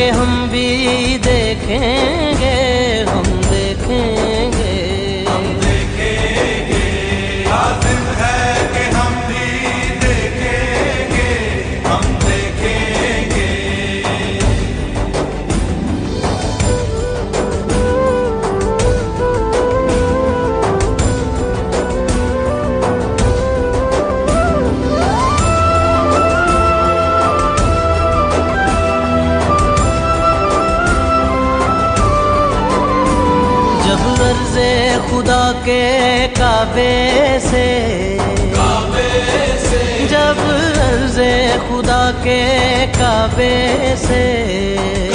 के हम भी देखेंगे, हम देखेंगे, हम देखेंगे। लाजिम है कि हम भी देखेंगे, हम देखेंगे। जब अर्ज़े खुदा के काबे से, जब अर्ज़े खुदा के काबे से